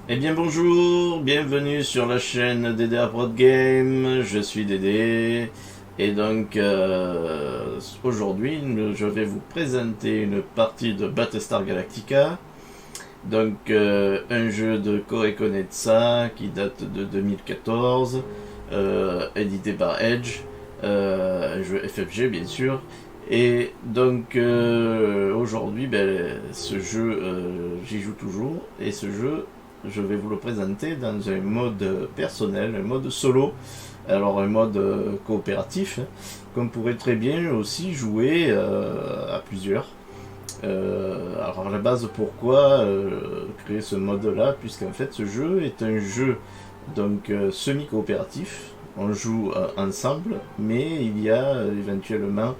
Eh bien bonjour, bienvenue sur la chaîne DDA Prod Game, je suis Dédé et donc aujourd'hui je vais vous présenter une partie de Battlestar Galactica, donc un jeu de Koei Konetsa qui date de 2014, édité par Edge, un jeu FFG bien sûr. Et donc aujourd'hui, ce jeu, j'y joue toujours. Et ce jeu, je vais vous le présenter dans un mode personnel, un mode solo. Alors un mode coopératif, hein, qu'on pourrait très bien aussi jouer à plusieurs. Alors à la base, pourquoi créer ce mode-là? Puisqu'en fait, ce jeu est un jeu donc semi-coopératif. On joue ensemble, mais il y a éventuellement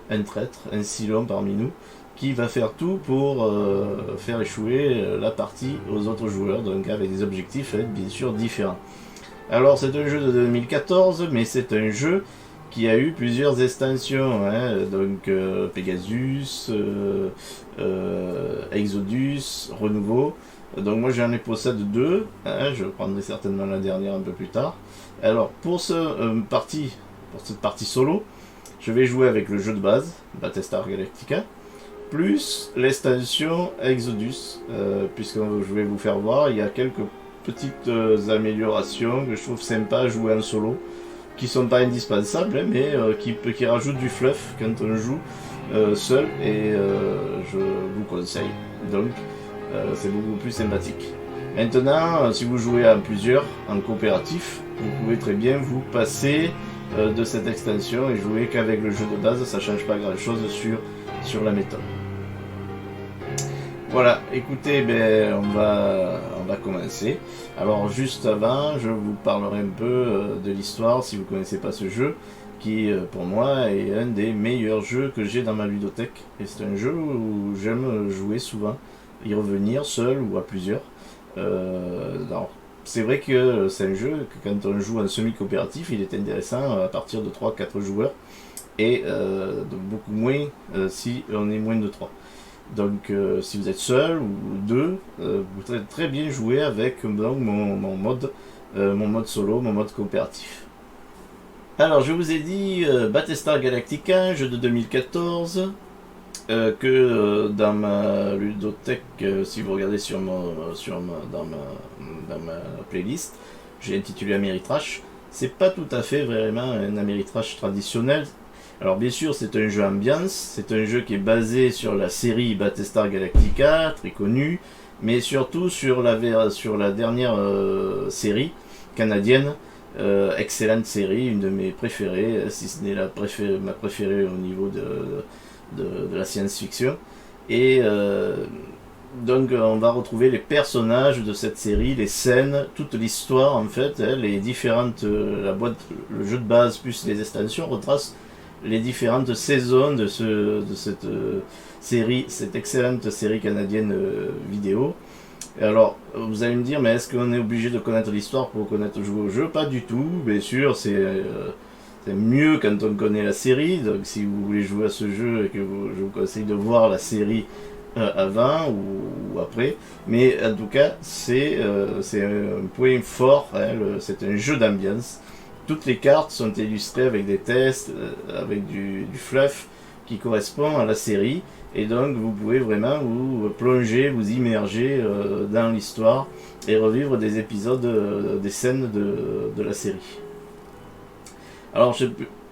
un traître, un Cylon parmi nous, qui va faire tout pour faire échouer la partie aux autres joueurs, donc avec des objectifs bien sûr différents. Alors c'est un jeu de 2014, mais c'est un jeu qui a eu plusieurs extensions, hein, donc Pegasus, Exodus, Renouveau. Donc moi j'en ai possède deux, hein, je prendrai certainement la dernière un peu plus tard. Alors pour cette partie solo, je vais jouer avec le jeu de base, Battlestar Galactica, plus l'extension Exodus, puisque je vais vous faire voir, il y a quelques petites améliorations que je trouve sympa à jouer en solo, qui sont pas indispensables, hein, mais qui rajoutent du fluff quand on joue seul, et je vous conseille. Donc, c'est beaucoup plus sympathique. Maintenant, si vous jouez à plusieurs, en coopératif, vous pouvez très bien vous passer de cette extension et jouer qu'avec le jeu de base, ça change pas grand chose sur la méthode. Voilà, écoutez, on va commencer. Alors juste avant, je vous parlerai un peu de l'histoire si vous ne connaissez pas ce jeu, qui pour moi est un des meilleurs jeux que j'ai dans ma ludothèque. Et c'est un jeu où j'aime jouer souvent, y revenir seul ou à plusieurs. Alors, c'est vrai que c'est un jeu que quand on joue en semi-coopératif, il est intéressant à partir de 3-4 joueurs et de beaucoup moins si on est moins de 3. Donc si vous êtes seul ou deux, vous pouvez très bien jouer avec donc, mon mode solo, mon mode coopératif. Alors je vous ai dit Battlestar Galactica, un jeu de 2014, que dans ma ludothèque, si vous regardez dans ma playlist, j'ai intitulé Ameritrash. C'est pas tout à fait vraiment un Ameritrash traditionnel. Alors bien sûr c'est un jeu ambiance, c'est un jeu qui est basé sur la série Battlestar Galactica, très connue, mais surtout sur la dernière série canadienne, excellente série, une de mes préférées, si ce n'est ma préférée au niveau de la science-fiction. Et donc on va retrouver les personnages de cette série, les scènes, toute l'histoire en fait, hein, les différentes, le jeu de base plus les extensions retracent les différentes saisons de cette série, cette excellente série canadienne vidéo. Et alors, vous allez me dire, mais est-ce qu'on est obligé de connaître l'histoire pour connaître jouer au jeu? Pas du tout, bien sûr, c'est mieux quand on connaît la série. Donc, si vous voulez jouer à ce jeu et que je vous conseille de voir la série avant ou après. Mais en tout cas, c'est un point fort, hein, c'est un jeu d'ambiance. Toutes les cartes sont illustrées avec des tests, avec du fluff qui correspond à la série. Et donc vous pouvez vraiment vous plonger, vous immerger dans l'histoire et revivre des épisodes, des scènes de la série. Alors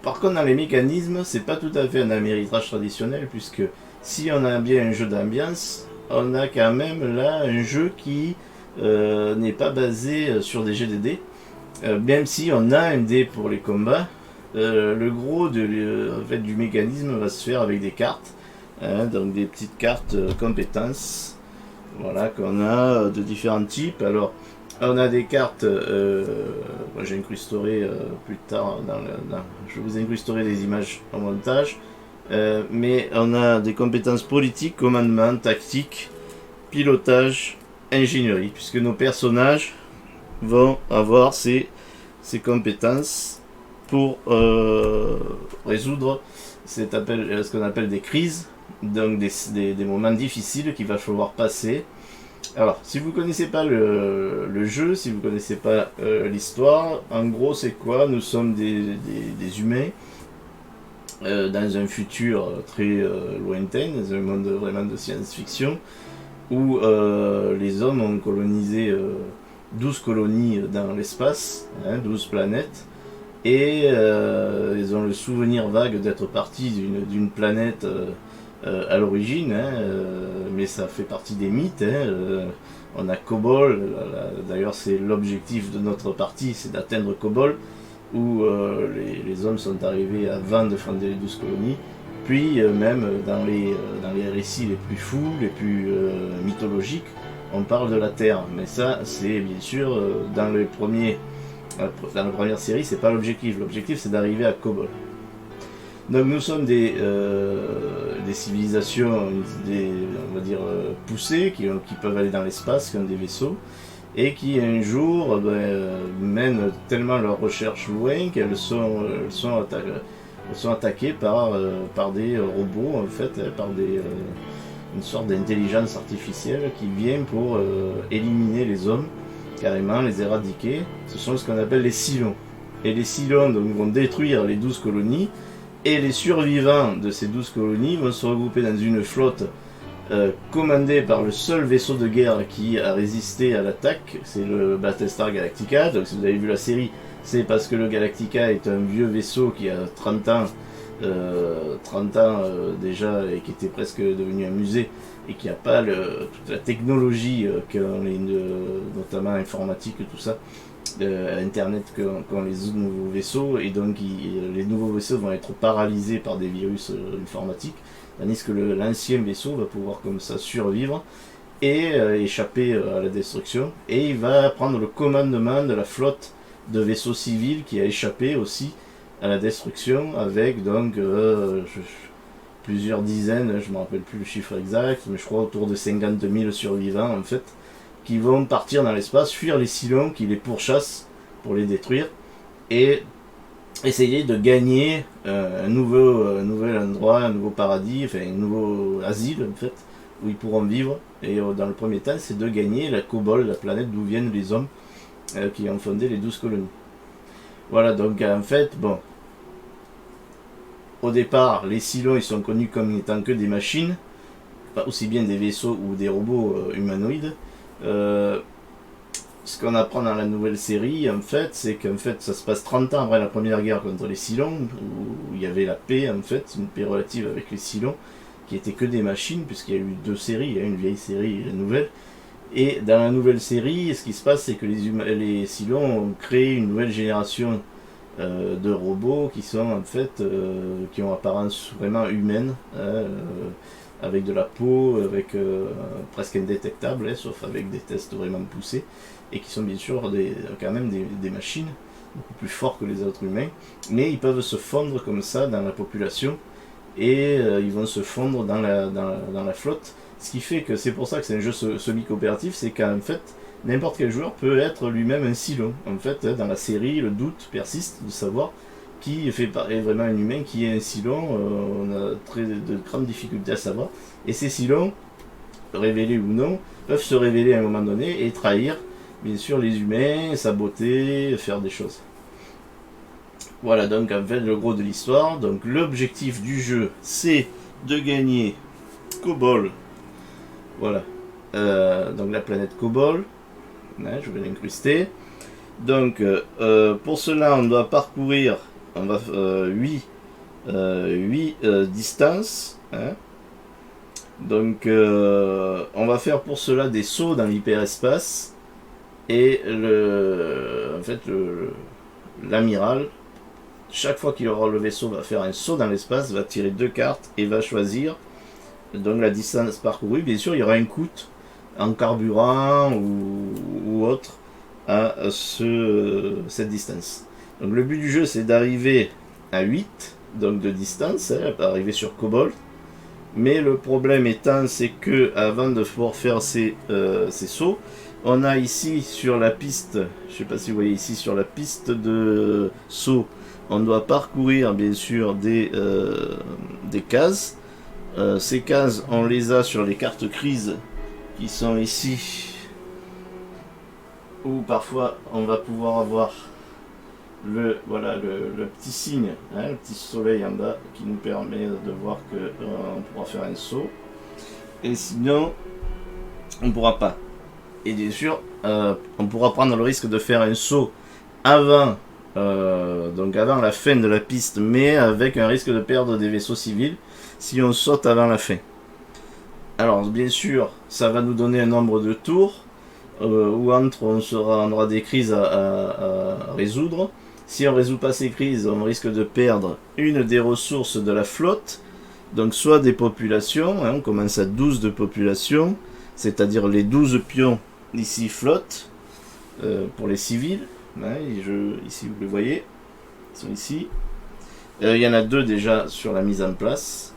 par contre dans les mécanismes, c'est pas tout à fait un Ameritrash traditionnel, puisque si on a bien un jeu d'ambiance, on a quand même là un jeu qui n'est pas basé sur des GDD. Même si on a un dé pour les combats, le gros en fait, du mécanisme va se faire avec des cartes, hein, donc des petites cartes compétences, voilà, qu'on a de différents types. Alors, on a des cartes, moi j'incrusterai plus tard, je vous incrusterai des images en montage, mais on a des compétences politiques, commandement, tactique, pilotage, ingénierie, puisque nos personnages vont avoir ces compétences pour résoudre ce qu'on appelle des crises, donc des moments difficiles qu'il va falloir passer Alors, si vous connaissez pas le jeu, si vous connaissez pas l'histoire, en gros c'est quoi? Nous sommes des humains dans un futur très lointain, dans un monde vraiment de science-fiction, où les hommes ont colonisé 12 colonies dans l'espace, 12 planètes, et ils ont le souvenir vague d'être partis d'une planète à l'origine, mais ça fait partie des mythes. On a Kobol, d'ailleurs c'est l'objectif de notre partie, c'est d'atteindre Kobol, où les hommes sont arrivés avant de fonder les 12 colonies. Puis même dans les récits les plus fous, les plus mythologiques, on parle de la Terre. Mais ça, c'est bien sûr dans la première série, c'est pas l'objectif. L'objectif, c'est d'arriver à Kobol. Donc nous sommes des civilisations, on va dire, poussées, qui peuvent aller dans l'espace, qui ont des vaisseaux, et qui un jour mènent tellement leurs recherches loin qu'elles sont attaquées par des robots, en fait, par une sorte d'intelligence artificielle qui vient pour éliminer les hommes, carrément les éradiquer. Ce sont ce qu'on appelle les Cylons. Et les Cylons donc, vont détruire les 12 colonies, et les survivants de ces 12 colonies vont se regrouper dans une flotte commandée par le seul vaisseau de guerre qui a résisté à l'attaque, c'est le Battlestar Galactica. Donc si vous avez vu la série, c'est parce que le Galactica est un vieux vaisseau qui a 30 ans, déjà, et qui était presque devenu un musée, et qui n'a pas toute la technologie, notamment informatique et tout ça, Internet qu'ont les nouveaux vaisseaux, et donc les nouveaux vaisseaux vont être paralysés par des virus informatiques, tandis que l'ancien vaisseau va pouvoir comme ça survivre et échapper à la destruction, et il va prendre le commandement de la flotte de vaisseaux civils qui a échappé aussi à la destruction, avec donc plusieurs dizaines, je ne me rappelle plus le chiffre exact, mais je crois autour de 50 000 survivants en fait, qui vont partir dans l'espace, fuir les Cylons qui les pourchassent pour les détruire, et essayer de gagner un nouvel endroit, un nouveau paradis, enfin un nouveau asile en fait, où ils pourront vivre. Et dans le premier temps, c'est de gagner la Kobol, la planète d'où viennent les hommes qui ont fondé les 12 colonies. Voilà, donc en fait, bon, au départ, les Cylons ils sont connus comme n'étant que des machines, pas aussi bien des vaisseaux ou des robots humanoïdes. Ce qu'on apprend dans la nouvelle série, en fait, c'est qu'en fait, ça se passe 30 ans après la première guerre contre les Cylons, où il y avait la paix, en fait, une paix relative avec les Cylons, qui étaient que des machines, puisqu'il y a eu 2 séries, il y a une vieille série et la nouvelle. Et dans la nouvelle série, ce qui se passe, c'est que les Cylons ont créé une nouvelle génération de robots qui sont en fait, qui ont apparence vraiment humaine, avec de la peau, avec presque indétectable, sauf avec des tests vraiment poussés, et qui sont bien sûr quand même des machines, beaucoup plus forts que les autres humains, mais ils peuvent se fondre comme ça dans la population, et ils vont se fondre dans la flotte, ce qui fait que c'est pour ça que c'est un jeu semi-coopératif, c'est qu'en fait, n'importe quel joueur peut être lui-même un Cylon. En fait, dans la série, le doute persiste de savoir qui est vraiment un humain, qui est un Cylon. On a de grandes difficultés à savoir. Et ces Cylons, révélés ou non, peuvent se révéler à un moment donné et trahir, bien sûr, les humains, saboter, faire des choses. Voilà donc en fait le gros de l'histoire. Donc l'objectif du jeu, c'est de gagner Kobol. Voilà. Donc la planète Kobol. Je vais l'incruster. Donc pour cela, on doit parcourir 8 distances. Donc on va faire pour cela des sauts dans l'hyperespace. Et en fait, l'amiral, chaque fois qu'il aura le vaisseau, va faire un saut dans l'espace, va tirer 2 cartes et va choisir donc la distance parcourue. Bien sûr, il y aura un coût en carburant ou autre à cette distance. Donc le but du jeu, c'est d'arriver à 8 donc de distance, arriver sur Kobol. Mais le problème étant, c'est que avant de pouvoir faire ces sauts, on a ici sur la piste, je ne sais pas si vous voyez ici sur la piste de saut, on doit parcourir bien sûr des cases. Ces cases, on les a sur les cartes crises qui sont ici, où parfois on va pouvoir avoir le petit signe, le petit soleil en bas qui nous permet de voir que on pourra faire un saut, et sinon on ne pourra pas. Et bien sûr on pourra prendre le risque de faire un saut avant donc avant la fin de la piste, mais avec un risque de perdre des vaisseaux civils si on saute avant la fin. Alors bien sûr ça va nous donner un nombre de tours où entre on aura des crises à résoudre. Si on ne résout pas ces crises, on risque de perdre une des ressources de la flotte, donc soit des populations, on commence à 12 de population, c'est-à-dire les 12 pions ici flottent pour les civils, ici vous les voyez, ils sont ici. Il y en a 2 déjà sur la mise en place.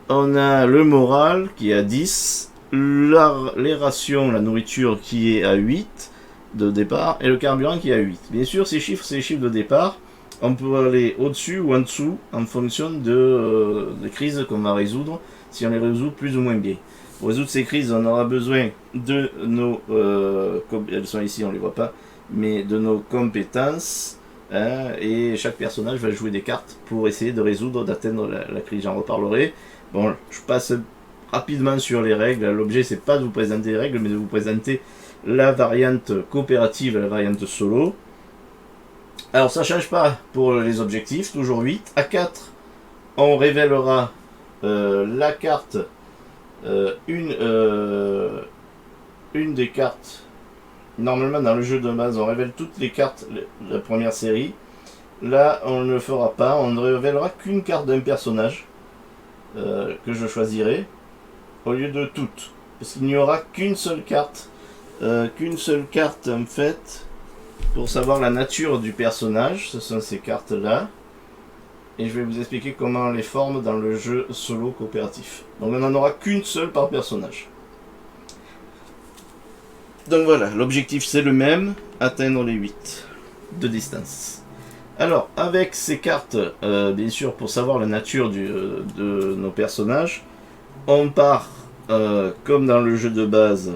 On a le moral qui est à 10, les rations, la nourriture qui est à 8 de départ, et le carburant qui est à 8. Bien sûr, ces chiffres, c'est les chiffres de départ. On peut aller au-dessus ou en dessous en fonction des crises qu'on va résoudre, si on les résout plus ou moins bien. Pour résoudre ces crises, on aura besoin de nos... elles sont ici, on ne les voit pas, mais de nos compétences. Et chaque personnage va jouer des cartes pour essayer de résoudre, d'atteindre la crise. J'en reparlerai. Bon, je passe rapidement sur les règles. L'objet, c'est pas de vous présenter les règles, mais de vous présenter la variante coopérative et la variante solo. Alors ça change pas pour les objectifs, toujours 8. À 4, on révélera la carte, une des cartes. Normalement dans le jeu de base on révèle toutes les cartes de la première série. Là on ne le fera pas, on ne révélera qu'une carte d'un personnage que je choisirai au lieu de toutes. Parce qu'il n'y aura qu'une seule carte en fait pour savoir la nature du personnage. Ce sont ces cartes là et je vais vous expliquer comment on les forme dans le jeu solo coopératif. Donc on n'en aura qu'une seule par personnage. Donc voilà, l'objectif c'est le même, atteindre les 8 de distance. Alors avec ces cartes, bien sûr pour savoir la nature de nos personnages, on part comme dans le jeu de base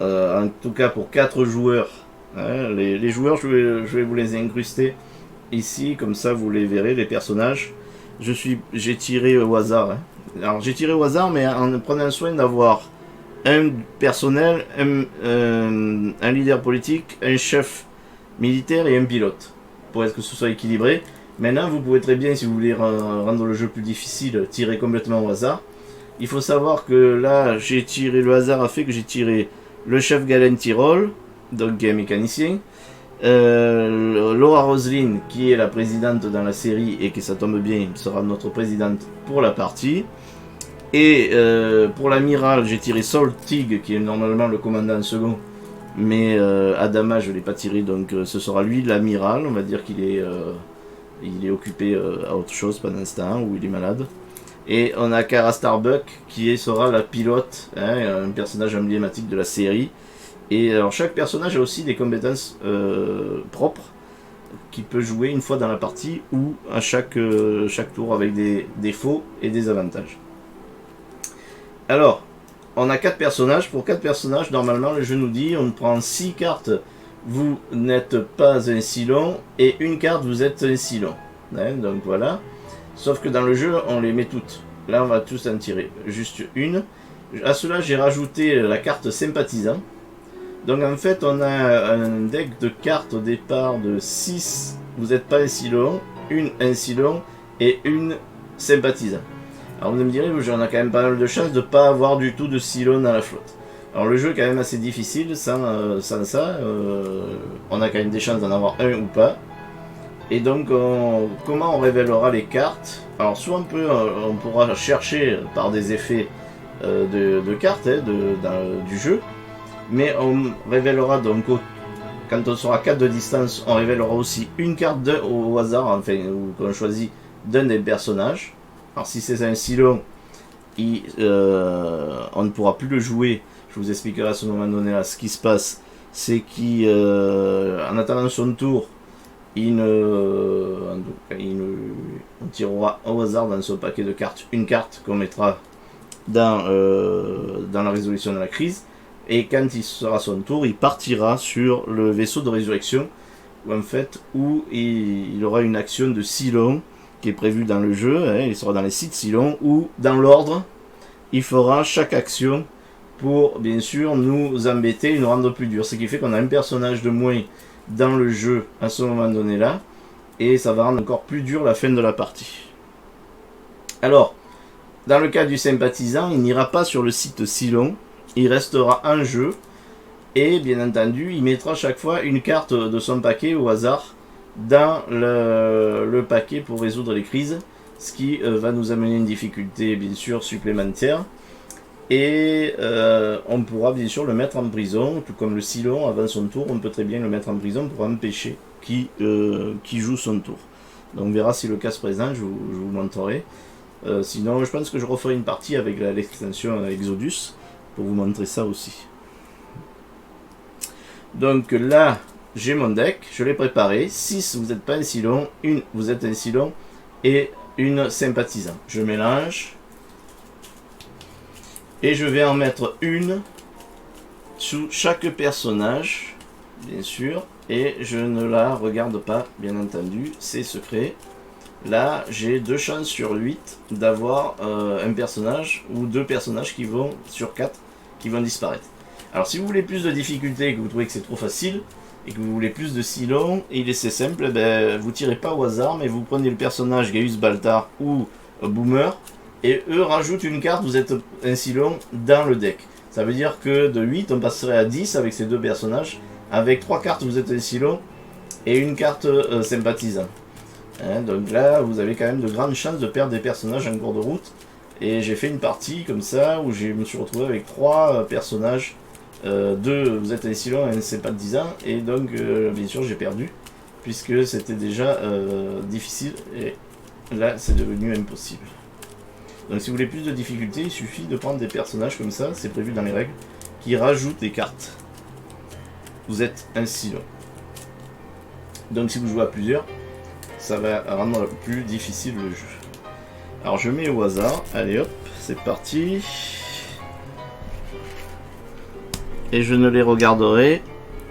en tout cas pour 4 joueurs. Les joueurs, je vais vous les incruster ici, comme ça vous les verrez, les personnages. J'ai tiré au hasard. Alors j'ai tiré au hasard, mais en prenant soin d'avoir un personnel, un leader politique, un chef militaire et un pilote, pour que ce soit équilibré. Maintenant, vous pouvez très bien, si vous voulez rendre le jeu plus difficile, tirer complètement au hasard. Il faut savoir que là, le hasard a fait que j'ai tiré le chef Galen Tyrol, donc qui est un mécanicien, Laura Roslin, qui est la présidente dans la série et que ça tombe bien, sera notre présidente pour la partie. Et pour l'amiral, j'ai tiré Sol Tig, qui est normalement le commandant second, mais Adama, je ne l'ai pas tiré, donc ce sera lui l'amiral. On va dire qu'il est occupé à autre chose pendant ce temps, où il est malade. Et on a Kara Starbuck, qui sera la pilote, un personnage emblématique de la série. Et alors chaque personnage a aussi des compétences propres qu'il peut jouer une fois dans la partie ou à chaque tour avec des défauts et des avantages. Alors, on a 4 personnages. Pour 4 personnages, normalement, le jeu nous dit on prend 6 cartes, vous n'êtes pas un Cylon, et une carte, vous êtes un Cylon. Donc voilà. Sauf que dans le jeu, on les met toutes. Là, on va tous en tirer juste une. À cela, j'ai rajouté la carte sympathisant. Donc en fait, on a un deck de cartes au départ de 6, vous n'êtes pas un Cylon, un Cylon et une sympathisant. Alors vous me direz, on a quand même pas mal de chances de ne pas avoir du tout de Cylon dans la flotte. Alors le jeu est quand même assez difficile, sans ça, on a quand même des chances d'en avoir un ou pas. Et donc comment on révélera les cartes? Alors soit on pourra chercher par des effets de cartes du jeu, mais on révélera donc quand on sera 4 de distance, on révélera aussi une carte au hasard, enfin, qu'on choisit d'un des personnages. Alors si c'est un Cylon, on ne pourra plus le jouer. Je vous expliquerai à ce moment donné là ce qui se passe. C'est qu'en attendant son tour, on tirera au hasard dans son paquet de cartes une carte qu'on mettra dans la résolution de la crise. Et quand il sera son tour, il partira sur le vaisseau de résurrection, où il aura une action de Cylon qui est prévue dans le jeu. Il sera dans les sites Cylon, où dans l'ordre, il fera chaque action pour bien sûr nous embêter et nous rendre plus dur. Ce qui fait qu'on a un personnage de moins dans le jeu à ce moment donné là, et ça va rendre encore plus dur la fin de la partie. Alors, dans le cas du sympathisant, il n'ira pas sur le site Cylon, il restera en jeu, et bien entendu, il mettra chaque fois une carte de son paquet au hasard dans le paquet pour résoudre les crises, ce qui va nous amener une difficulté bien sûr supplémentaire. Et on pourra bien sûr le mettre en prison, tout comme le Cylon avant son tour, on peut très bien le mettre en prison pour empêcher qui joue son tour. Donc on verra si le cas se présente, je vous montrerai. Sinon je pense que je referai une partie avec l'extension Exodus pour vous montrer ça aussi. Donc là j'ai mon deck, je l'ai préparé. 6 vous n'êtes pas un Cylon, 1 vous êtes un Cylon et une sympathisant. Je mélange. Et je vais en mettre une sous chaque personnage, bien sûr, et je ne la regarde pas, bien entendu, c'est secret. Là, j'ai 2 chances sur 8 d'avoir un personnage ou 2 personnages qui vont, sur 4, qui vont disparaître. Alors, si vous voulez plus de difficulté et que vous trouvez que c'est trop facile, et que vous voulez plus de Cylon, et il est assez simple, vous tirez pas au hasard, mais vous prenez le personnage Gaius Baltar ou Boomer, et eux rajoutent une carte, vous êtes un Cylon dans le deck. Ça veut dire que de 8, on passerait à 10 avec ces 2 personnages. Avec 3 cartes, vous êtes un Cylon et une carte sympathisant. Donc là, vous avez quand même de grandes chances de perdre des personnages en cours de route. Et j'ai fait une partie comme ça, où je me suis retrouvé avec 3 personnages. 2, vous êtes un Cylon et un sympathisant. Et donc, bien sûr, j'ai perdu, puisque c'était déjà difficile. Et là, c'est devenu impossible. Donc si vous voulez plus de difficultés, il suffit de prendre des personnages comme ça, c'est prévu dans les règles, qui rajoutent des cartes. Vous êtes un Cylon. Donc si vous jouez à plusieurs, ça va rendre plus difficile le jeu. Alors je mets au hasard, allez hop, c'est parti. Et je ne les regarderai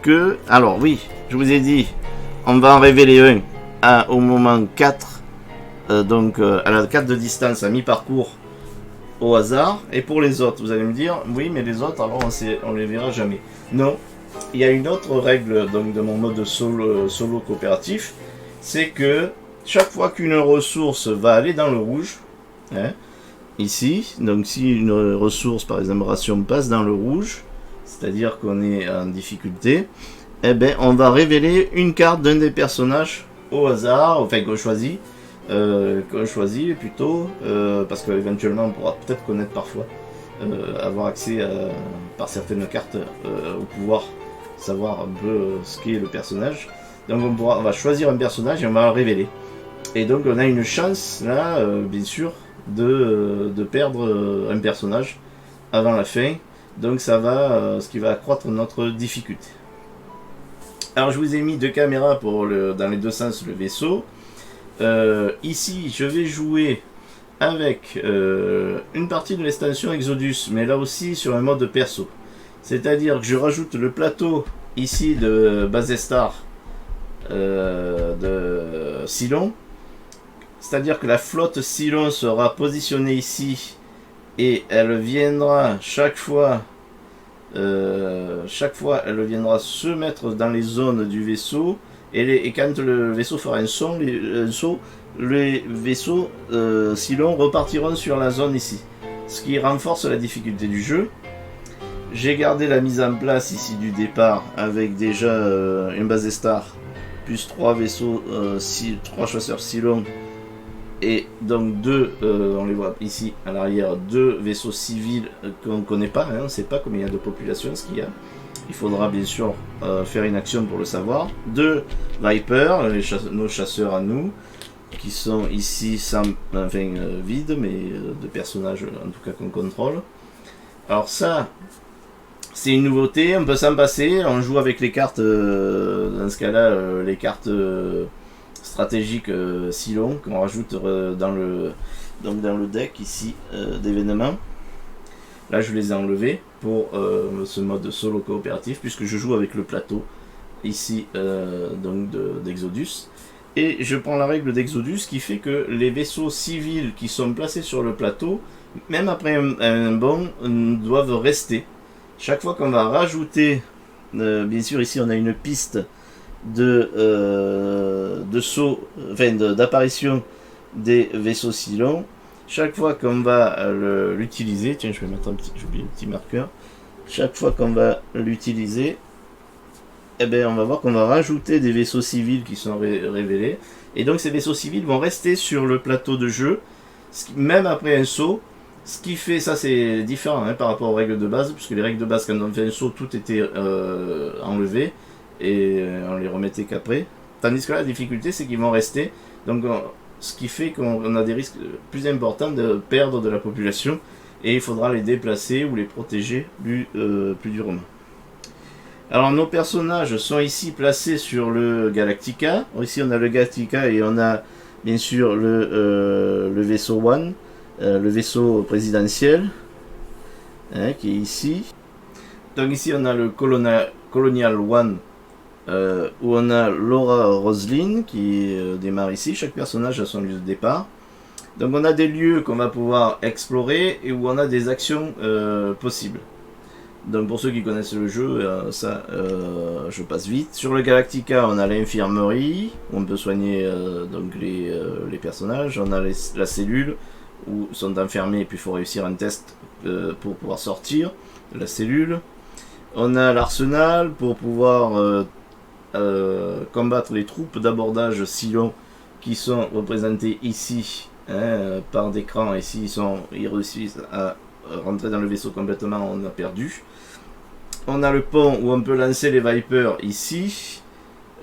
que... Alors oui, je vous ai dit, on va en révéler un au moment 4. Donc à la 4 de distance à mi-parcours au hasard. Et pour les autres, vous allez me dire, oui mais les autres alors on les verra jamais. Non, il y a une autre règle donc, de mon mode solo coopératif, c'est que chaque fois qu'une ressource va aller dans le rouge, ici, donc si une ressource par exemple ration passe dans le rouge, c'est-à-dire qu'on est en difficulté, eh ben on va révéler une carte d'un des personnages au hasard, enfin qu'on choisit plutôt, parce qu'éventuellement on pourra peut-être connaître parfois, avoir accès par certaines cartes au pouvoir, savoir un peu ce qu'est le personnage. Donc on va choisir un personnage et on va le révéler. Et donc on a une chance là, bien sûr, de perdre un personnage avant la fin. Donc ça va, ce qui va accroître notre difficulté. Alors je vous ai mis 2 caméras pour dans les 2 sens le vaisseau. Ici, je vais jouer avec une partie de l'extension Exodus, mais là aussi sur un mode perso. C'est-à-dire que je rajoute le plateau ici de Bazestar de Cylon. C'est-à-dire que la flotte Cylon sera positionnée ici et elle viendra chaque fois elle viendra se mettre dans les zones du vaisseau. Et quand le vaisseau fera un saut, les vaisseaux Cylon repartiront sur la zone ici. Ce qui renforce la difficulté du jeu. J'ai gardé la mise en place ici du départ avec déjà un Bazestar plus 3 vaisseaux, 3 chasseurs Cylon. Et donc 2, on les voit ici à l'arrière, 2 vaisseaux civils qu'on ne connaît pas, on ne sait pas combien il y a de population, ce qu'il y a. Il faudra bien sûr faire une action pour le savoir. 2 Viper, nos chasseurs à nous, qui sont ici vides, mais de personnages en tout cas qu'on contrôle. Alors ça, c'est une nouveauté, on peut s'en passer, on joue avec les cartes, dans ce cas-là, les cartes stratégiques Cylon, qu'on rajoute dans le deck ici d'événements. Là je les ai enlevés pour ce mode solo coopératif, puisque je joue avec le plateau ici donc d'Exodus. Et je prends la règle d'Exodus qui fait que les vaisseaux civils qui sont placés sur le plateau, même après un bond, doivent rester. Chaque fois qu'on va rajouter, bien sûr ici on a une piste de saut, enfin d'apparition des vaisseaux Cylons. Chaque fois qu'on va l'utiliser, tiens je vais mettre j'ai oublié un petit marqueur. Chaque fois qu'on va l'utiliser, eh ben, on va voir qu'on va rajouter des vaisseaux civils qui sont révélés. Et donc ces vaisseaux civils vont rester sur le plateau de jeu, même après un saut. Ce qui fait, ça c'est différent par rapport aux règles de base, puisque les règles de base, quand on fait un saut, tout était enlevé, et on les remettait qu'après. Tandis que là, la difficulté, c'est qu'ils vont rester. Donc ce qui fait qu'on a des risques plus importants de perdre de la population, et il faudra les déplacer ou les protéger plus durement. Alors nos personnages sont ici placés sur le Galactica. Ici on a le Galactica et on a bien sûr le vaisseau One, le vaisseau présidentiel, qui est ici. Donc ici on a le Colonial One, où on a Laura Roslin qui démarre ici. Chaque personnage a son lieu de départ. Donc on a des lieux qu'on va pouvoir explorer et où on a des actions possibles. Donc pour ceux qui connaissent le jeu, je passe vite. Sur le Galactica, on a l'infirmerie, où on peut soigner donc les personnages. On a la cellule, où ils sont enfermés et puis il faut réussir un test pour pouvoir sortir de la cellule. On a l'arsenal pour pouvoir combattre les troupes d'abordage Cylon qui sont représentées ici par des crans. Ici, ils réussissent à rentrer dans le vaisseau complètement, on a perdu. On a le pont où on peut lancer les Vipers ici,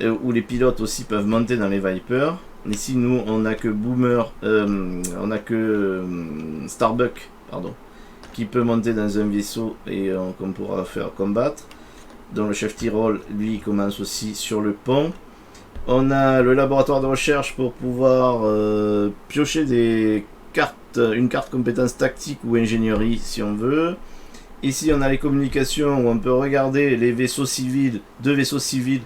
où les pilotes aussi peuvent monter dans les Vipers. Ici, nous, on n'a que Starbuck, pardon, qui peut monter dans un vaisseau et qu'on pourra faire combattre. Donc le chef Tyrol, lui, commence aussi sur le pont. On a le laboratoire de recherche pour pouvoir piocher des cartes, une carte compétence tactique ou ingénierie si on veut. Ici on a les communications où on peut regarder les vaisseaux civils, deux vaisseaux civils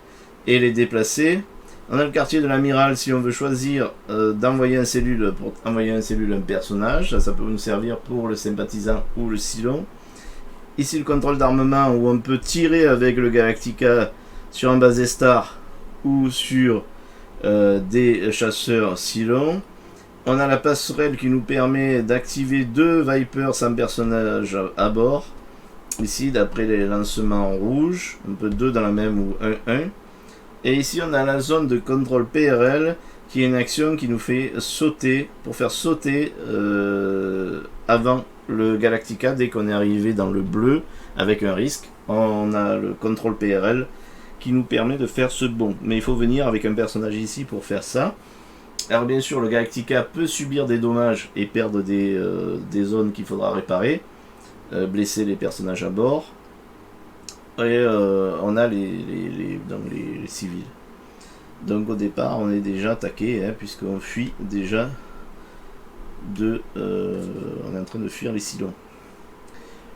et les déplacer. On a le quartier de l'amiral si on veut choisir d'envoyer un cellule pour envoyer un cellule un personnage. Ça peut nous servir pour le sympathisant ou le Cylon. Ici le contrôle d'armement où on peut tirer avec le Galactica sur un base star ou sur des chasseurs Cylon. On a la passerelle qui nous permet d'activer deux Vipers sans personnage à bord. Ici, d'après les lancements rouges, on peut deux dans la même ou 1-1. Et ici, on a la zone de contrôle PRL qui est une action qui nous fait sauter, pour faire sauter avant le Galactica dès qu'on est arrivé dans le bleu avec un risque. On a le contrôle PRL qui nous permet de faire ce bond. Mais il faut venir avec un personnage ici pour faire ça. Alors bien sûr, le Galactica peut subir des dommages et perdre des zones qu'il faudra réparer, blesser les personnages à bord. Et on a les civils. Donc au départ, on est déjà attaqué, puisqu'on fuit déjà on est en train de fuir les Cylons.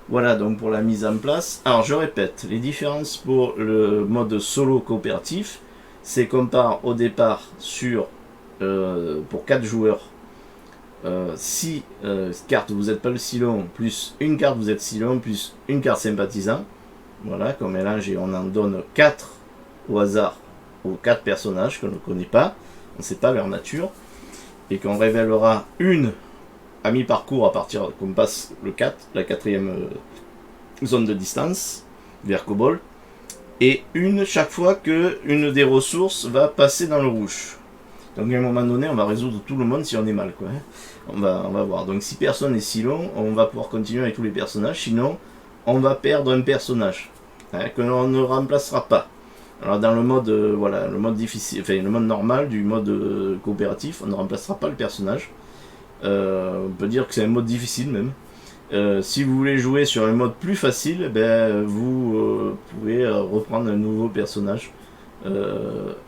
Voilà donc pour la mise en place. Alors je répète, les différences pour le mode solo coopératif, c'est qu'on part au départ sur pour 4 joueurs, 6 cartes vous n'êtes pas le Cylon, plus une carte vous êtes Cylon, plus une carte sympathisant. Voilà, comme mélange, et on en donne 4 au hasard aux 4 personnages qu'on ne connaît pas, on ne sait pas leur nature, et qu'on révélera une à mi-parcours à partir qu'on passe le 4, la 4e zone de distance vers Cobol, et une chaque fois que une des ressources va passer dans le rouge. Donc à un moment donné, on va résoudre tout le monde si on est mal, quoi. On va voir. Donc si personne n'est Cylon, on va pouvoir continuer avec tous les personnages, sinon on va perdre un personnage que l'on ne remplacera pas. Alors dans le mode le mode difficile, enfin le mode normal du mode coopératif, on ne remplacera pas le personnage. On peut dire que c'est un mode difficile même. Si vous voulez jouer sur un mode plus facile, vous pouvez reprendre un nouveau personnage.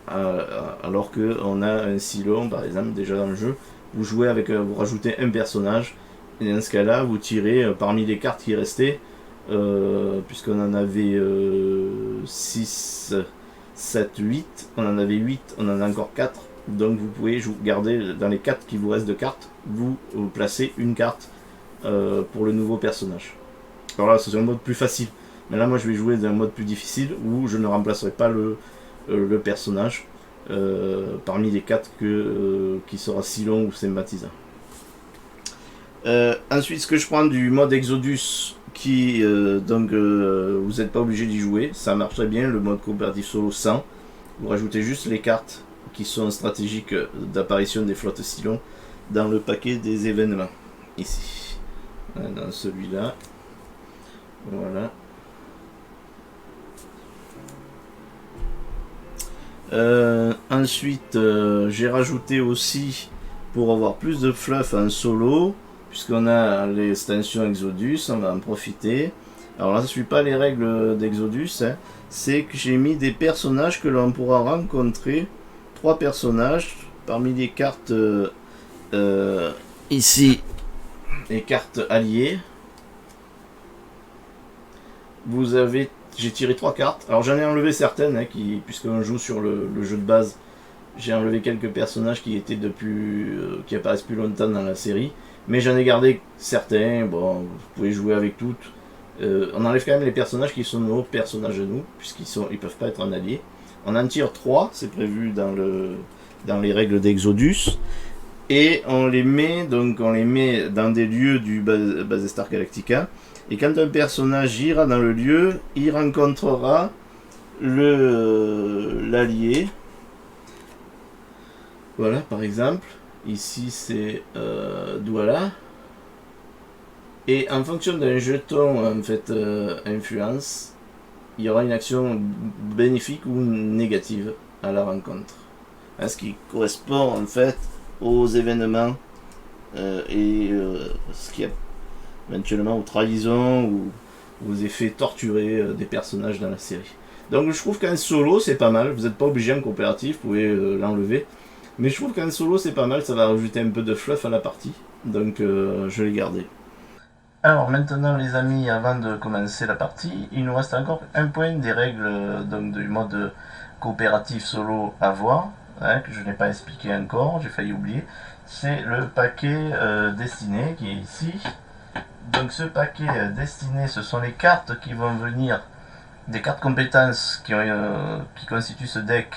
Alors que on a un Cylon par exemple déjà dans le jeu, vous jouez avec, vous rajoutez un personnage Et dans ce cas-là, vous tirez parmi les cartes qui restaient, puisqu'on en avait 6, 7, 8, on en avait 8, on en a encore 4. Donc vous pouvez garder dans les 4 qui vous restent de cartes, vous placez une carte pour le nouveau personnage. Alors là, c'est un mode plus facile. Mais là, moi, je vais jouer dans un mode plus difficile où je ne remplacerai pas le personnage parmi les 4 qui sera Silon ou sympathisant. Ensuite, ce que je prends du mode Exodus, qui vous n'êtes pas obligé d'y jouer, ça marche très bien, le mode coopératif solo sans. Vous rajoutez juste les cartes qui sont stratégiques d'apparition des flottes Silon dans le paquet des événements, ici. Dans celui-là. Voilà. Ensuite, j'ai rajouté aussi, pour avoir plus de fluff en solo, puisqu'on a l'extension Exodus, on va en profiter. Alors là, je ne suis pas les règles d'Exodus, hein. C'est que j'ai mis des personnages que l'on pourra rencontrer, 3 personnages, parmi les cartes ici, les cartes alliées. Vous avez, j'ai tiré 3 cartes. Alors j'en ai enlevé certaines, hein, puisqu'on joue sur le jeu de base. J'ai enlevé quelques personnages qui étaient qui apparaissent plus longtemps dans la série. Mais j'en ai gardé certains. Bon, vous pouvez jouer avec toutes. On enlève quand même les personnages qui sont nos personnages de nous, ils peuvent pas être en allié. On en tire 3, c'est prévu dans les règles d'Exodus. Et on les met dans des lieux du Battlestar Galactica. Et quand un personnage ira dans le lieu, il rencontrera l'allié. Voilà, par exemple. Ici, c'est Douala. Et en fonction d'un jeton, en fait, influence, il y aura une action bénéfique ou négative à la rencontre. Ce qui correspond, en fait, aux événements et ce qui est éventuellement aux trahisons ou aux effets torturés des personnages dans la série. Donc je trouve qu'en solo c'est pas mal, vous n'êtes pas obligé en coopératif, vous pouvez l'enlever. Mais je trouve qu'en solo c'est pas mal, ça va rajouter un peu de fluff à la partie. Donc je l'ai gardé. Alors maintenant les amis, avant de commencer la partie, il nous reste encore un point des règles du mode coopératif solo à voir, hein, que je n'ai pas expliqué encore, j'ai failli oublier. C'est le paquet destiné qui est ici. Donc ce paquet destiné, ce sont les cartes qui vont venir, des cartes compétences qui constituent ce deck,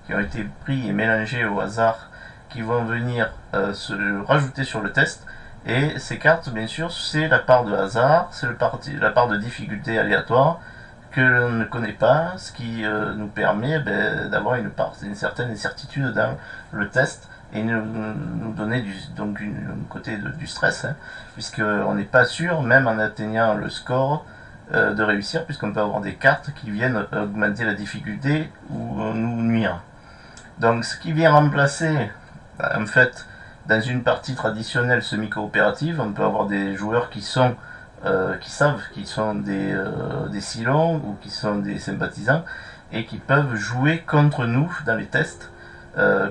qui ont été pris et mélangés au hasard, qui vont venir se rajouter sur le test. Et ces cartes, bien sûr, c'est la part de hasard, c'est la part de difficulté aléatoire que l'on ne connaît pas, ce qui nous permet d'avoir une certaine incertitude dans le test et nous donner un côté du stress, hein, puisqu'on n'est pas sûr, même en atteignant le score, de réussir, puisqu'on peut avoir des cartes qui viennent augmenter la difficulté ou nous nuire. Donc ce qui vient remplacer, en fait, dans une partie traditionnelle semi-coopérative, on peut avoir des joueurs qui savent qu'ils sont des Silons ou qui sont des sympathisants et qui peuvent jouer contre nous dans les tests,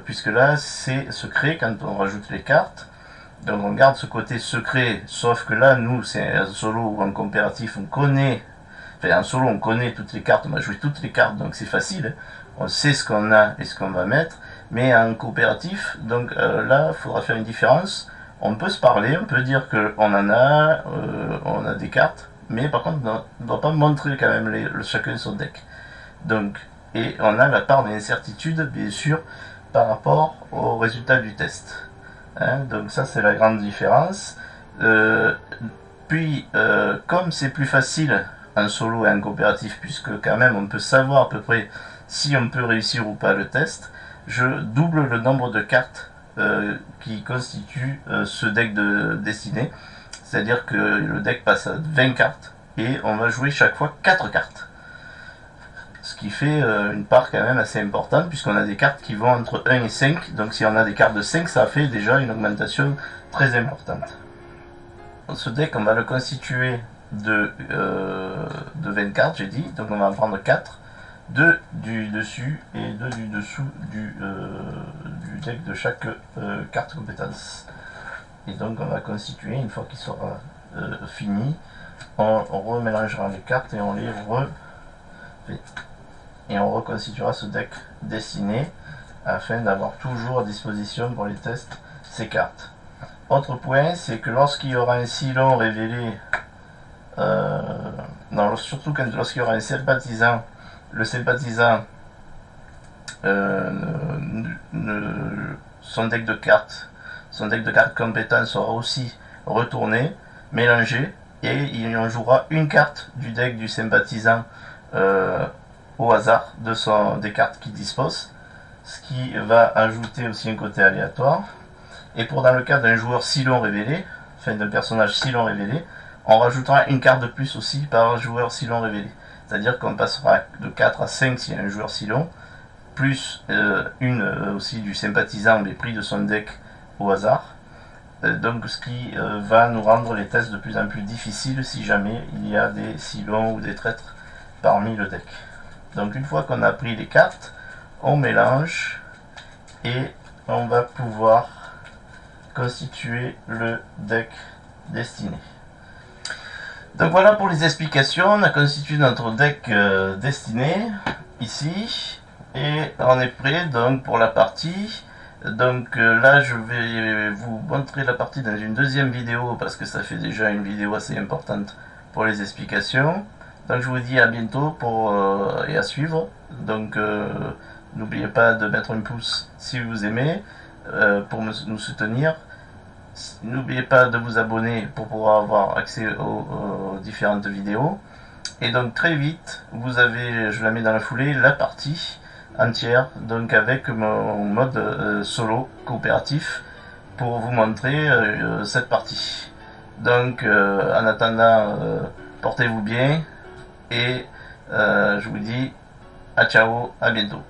puisque là c'est secret quand on rajoute les cartes. Donc on garde ce côté secret, sauf que là nous c'est en solo ou en coopératif, en solo on connaît toutes les cartes, on va jouer toutes les cartes, donc c'est facile, on sait ce qu'on a et ce qu'on va mettre. Mais en coopératif, donc là il faudra faire une différence. On peut se parler, on peut dire qu'on en a, on a des cartes, mais par contre on ne doit pas montrer quand même chacun son deck. Donc, et on a la part d'incertitude bien sûr par rapport au résultat du test. Hein, donc ça c'est la grande différence. Puis comme c'est plus facile en solo et en coopératif, puisque quand même on peut savoir à peu près si on peut réussir ou pas le test, je double le nombre de cartes qui constitue ce deck de destinée. C'est-à-dire que le deck passe à 20 cartes et on va jouer chaque fois 4 cartes. Ce qui fait une part quand même assez importante, puisqu'on a des cartes qui vont entre 1 et 5. Donc si on a des cartes de 5, ça fait déjà une augmentation très importante. Ce deck, on va le constituer de 20 cartes, j'ai dit. Donc on va en prendre 4. 2 du dessus et 2 du dessous du deck de chaque carte compétence. Et donc on va constituer, une fois qu'il sera fini, on remélangera les cartes et on les refait. Et on reconstituera ce deck destiné afin d'avoir toujours à disposition pour les tests ces cartes. Autre point, c'est que lorsqu'il y aura un Cylon révélé, surtout lorsqu'il y aura un sympathisant, le sympathisant, son deck de cartes compétent sera aussi retourné, mélangé, et il en jouera une carte du deck du sympathisant au hasard des cartes qu'il dispose, ce qui va ajouter aussi un côté aléatoire. Et pour dans le cas d'un joueur Cylon révélé, enfin d'un personnage Cylon révélé, on rajoutera une carte de plus aussi par joueur Cylon révélé. C'est-à-dire qu'on passera de 4 à 5 s'il y a un joueur Cylon, plus une aussi du sympathisant mais pris de son deck au hasard. Donc ce qui va nous rendre les tests de plus en plus difficiles si jamais il y a des Cylons ou des traîtres parmi le deck. Donc une fois qu'on a pris les cartes, on mélange et on va pouvoir constituer le deck destiné. Donc voilà pour les explications. On a constitué notre deck destiné ici et on est prêt donc pour la partie. Donc là je vais vous montrer la partie dans une deuxième vidéo parce que ça fait déjà une vidéo assez importante pour les explications. Donc je vous dis à bientôt et à suivre. Donc n'oubliez pas de mettre un pouce si vous aimez pour nous soutenir. N'oubliez pas de vous abonner pour pouvoir avoir accès aux différentes vidéos. Et donc très vite, vous avez, je la mets dans la foulée, la partie entière, donc avec mon mode solo coopératif pour vous montrer cette partie. Donc en attendant, portez-vous bien et je vous dis à ciao, à bientôt.